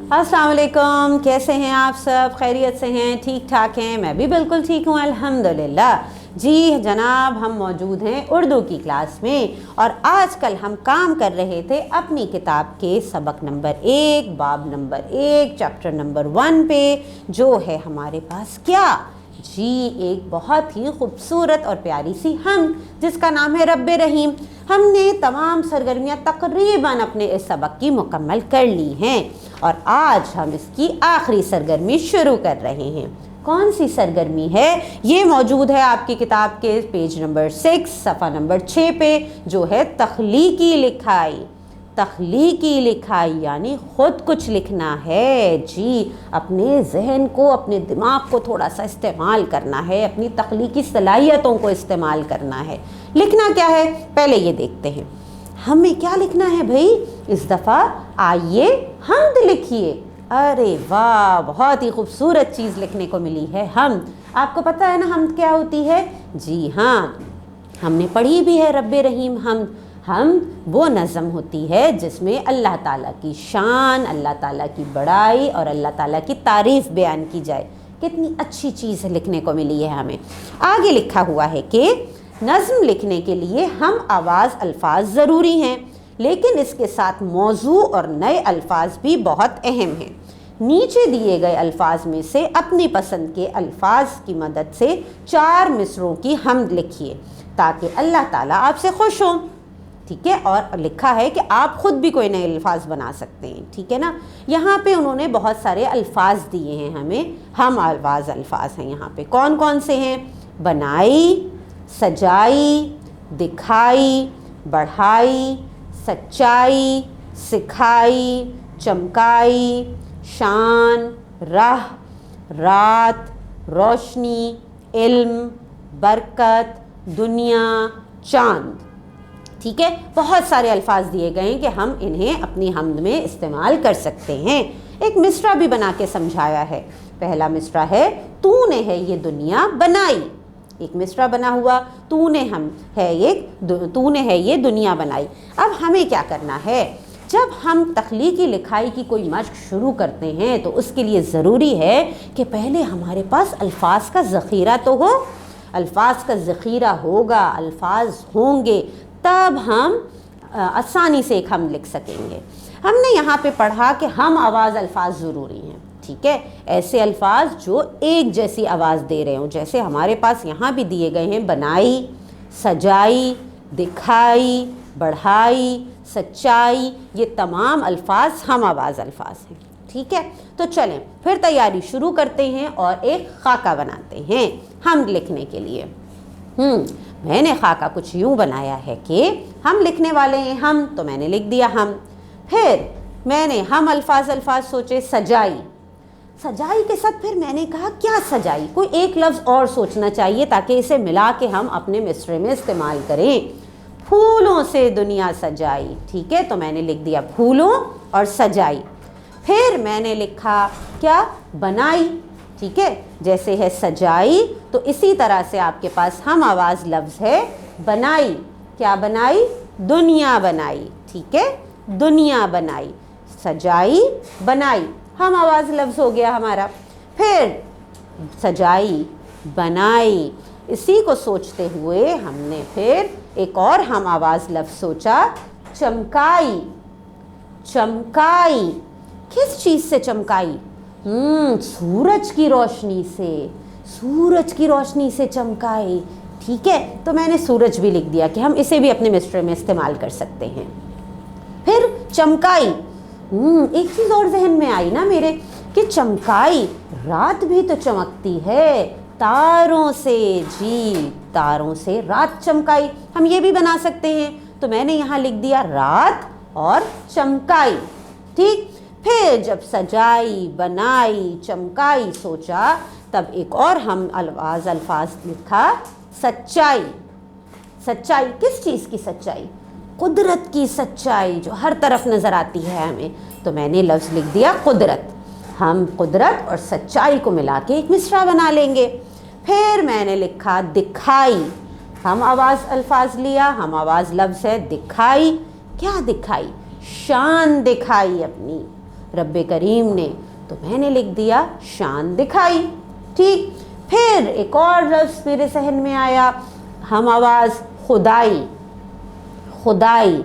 अस्सलाम वालेकुम, कैसे हैं आप सब? खैरियत से हैं? ठीक ठाक हैं? मैं भी बिल्कुल ठीक हूँ अल्हम्दुलिल्लाह। जी जनाब, हम मौजूद हैं उर्दू की क्लास में और आजकल हम काम कर रहे थे अपनी किताब के सबक नंबर 1, बाब नंबर 1, चैप्टर नंबर 1 पे, जो है हमारे पास क्या जी एक बहुत ही खूबसूरत और प्यारी सी हम, जिसका नाम है रब्बे रहीम। हमने तमाम सरगर्मियाँ तकरीबन अपने इस सबक की मुकम्मल कर ली हैं और आज हम इसकी आखिरी सरगर्मी शुरू कर रहे हैं। कौन सी सरगर्मी है? ये मौजूद है आपकी किताब के पेज नंबर 6, सफ़ा नंबर 6 पे, जो है तख्लीकी लिखाई। तख्लीकी लिखाई यानी ख़ुद कुछ लिखना है जी, अपने जहन को, अपने दिमाग को थोड़ा सा इस्तेमाल करना है, अपनी तख्लीकी सलाहियतों को इस्तेमाल करना है। लिखना क्या है पहले ये देखते हैं। हमें क्या लिखना है भाई इस दफ़ा? आइए हम्द लिखिए। अरे वाह, बहुत ही खूबसूरत चीज़ लिखने को मिली है हम। आपको पता है ना हम्द क्या होती है? जी हाँ, हमने पढ़ी भी है रब्बे रहीम हम वो नज़म होती है जिसमें अल्लाह ताला की शान, अल्लाह ताला की बड़ाई और अल्लाह ताला की तारीफ़ बयान की जाए। कितनी अच्छी चीज़ लिखने को मिली है हमें। आगे लिखा हुआ है कि नज़म लिखने के लिए हम आवाज़ अल्फाज ज़रूरी हैं, लेकिन इसके साथ मौजू और नए अल्फाज भी बहुत अहम हैं। नीचे दिए गए अल्फाज में से अपनी पसंद के अल्फाज की मदद से 4 मिसरों की हम्द लिखिए ताकि अल्लाह ताला आपसे खुश हो। ठीक है, और लिखा है कि आप ख़ुद भी कोई नए अल्फाज बना सकते हैं। ठीक है ना। यहाँ पे उन्होंने बहुत सारे अल्फाज दिए हैं हमें, हम आवाज़ अल्फाज हैं यहाँ पे। कौन कौन से हैं? बनाई, सजाई, दिखाई, बढ़ाई, सच्चाई, सिखाई, चमकाई, शान, राह, रात, रोशनी, इल्म, बरकत, दुनिया, चांद। ठीक है, बहुत सारे अल्फाज दिए गए हैं कि हम इन्हें अपनी हम्द में इस्तेमाल कर सकते हैं। एक मिसरा भी बना के समझाया है। पहला मिसरा है, तूने है ये दुनिया बनाई। एक मिसरा बना हुआ, तूने है ये दुनिया बनाई। अब हमें क्या करना है? जब हम तख्लीकी लिखाई की कोई मशक शुरू करते हैं तो उसके लिए ज़रूरी है कि पहले हमारे पास अल्फाज का ज़ख़ीरा तो हो। अल्फाज का ज़ख़ीरा होगा, अल्फाज होंगे, तब हम आसानी से एक हम लिख सकेंगे। हमने यहाँ पे पढ़ा कि हम आवाज़ अल्फाज ज़रूरी हैं। ठीक है, ऐसे अल्फाज जो एक जैसी आवाज़ दे रहे हों, जैसे हमारे पास यहाँ भी दिए गए हैं बनाई, सजाई, दिखाई, बढ़ाई, सच्चाई। ये तमाम अल्फाज हम आवाज़ अल्फाज हैं। ठीक है, तो चलें फिर तैयारी शुरू करते हैं और एक खाका बनाते हैं हम लिखने के लिए। मैंने खाका कुछ यूँ बनाया है कि हम लिखने वाले हैं हम, तो मैंने लिख दिया हम। फिर मैंने हम अल्फाज सोचे, सजाई। सजाई के साथ फिर मैंने कहा क्या सजाई, कोई एक लफ्ज़ और सोचना चाहिए ताकि इसे मिला के हम अपने मिसरे में इस्तेमाल करें। फूलों से दुनिया सजाई। ठीक है, तो मैंने लिख दिया फूलों और सजाई। फिर मैंने लिखा क्या? बनाई। ठीक है, जैसे है सजाई तो इसी तरह से आपके पास हम आवाज़ लफ्ज़ है बनाई। क्या बनाई? दुनिया बनाई। ठीक है, दुनिया बनाई, सजाई, बनाई, हम आवाज़ लफ्ज़ हो गया हमारा। फिर सजाई, बनाई, इसी को सोचते हुए हमने फिर एक और हम आवाज़ लफ्ज़ सोचा, चमकाई। चमकाई, किस चीज़ से चमकाई? सूरज की रोशनी से। सूरज की रोशनी से चमकाई। ठीक है, तो मैंने सूरज भी लिख दिया कि हम इसे भी अपने मिसरे में इस्तेमाल कर सकते हैं। फिर चमकाई, एक चीज़ और जहन में आई ना मेरे कि चमकाई, रात भी तो चमकती है तारों से। जी, तारों से रात चमकाई, हम ये भी बना सकते हैं। तो मैंने यहाँ लिख दिया रात और चमकाई। ठीक, फिर जब सजाई, बनाई, चमकाई सोचा, तब एक और हम अल्फाज लिखा, सच्चाई। सच्चाई, किस चीज़ की सच्चाई? कुदरत की सच्चाई जो हर तरफ नज़र आती है हमें। तो मैंने लफ्ज़ लिख दिया कुदरत। हम कुदरत और सच्चाई को मिला के एक मिसरा बना लेंगे। फिर मैंने लिखा दिखाई। हम आवाज़ अल्फाज लिया, हम आवाज़ लफ्ज़ है दिखाई। क्या दिखाई? शान दिखाई अपनी। रब करीम ने, तो मैंने लिख दिया शान दिखाई। ठीक, फिर एक और लफ्ज़ मेरे जहन में आया, हम आवाज़ खुदाई। खुदाई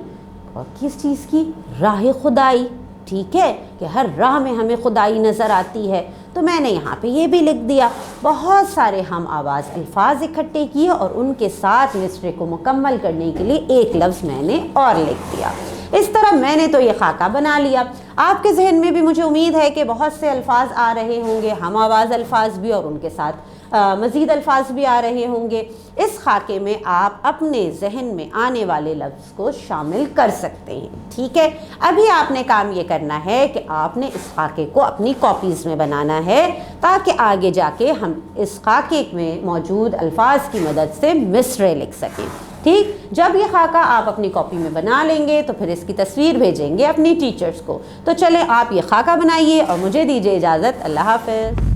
और किस चीज़ की? राह खुदाई। ठीक है, कि हर राह में हमें खुदाई नज़र आती है, तो मैंने यहाँ पे ये भी लिख दिया। बहुत सारे हम आवाज़ अल्फाज इकट्ठे किए और उनके साथ मिसरे को मुकम्मल करने के लिए एक लफ्ज़ मैंने और लिख दिया। इस तरह मैंने तो ये खाका बना लिया। आपके जहन में भी मुझे उम्मीद है कि बहुत से अल्फाज आ रहे होंगे, हम आवाज़ अल्फाज भी, और उनके साथ मज़ीद अल्फाज भी आ रहे होंगे। इस खाके में आप अपने जहन में आने वाले लफ्ज़ को शामिल कर सकते हैं। ठीक है, अभी आपने काम ये करना है कि आपने इस खाके को अपनी कॉपीज़ में बनाना है, ताकि आगे जाके हम इस खाके में मौजूद अल्फाज की मदद से मिसरे लिख सकें। ठीक, जब ये खाका आप अपनी कॉपी में बना लेंगे तो फिर इसकी तस्वीर भेजेंगे अपनी टीचर्स को। तो चलें, आप ये खाका बनाइए और मुझे दीजिए इजाज़त। अल्लाह हाफ़िज़।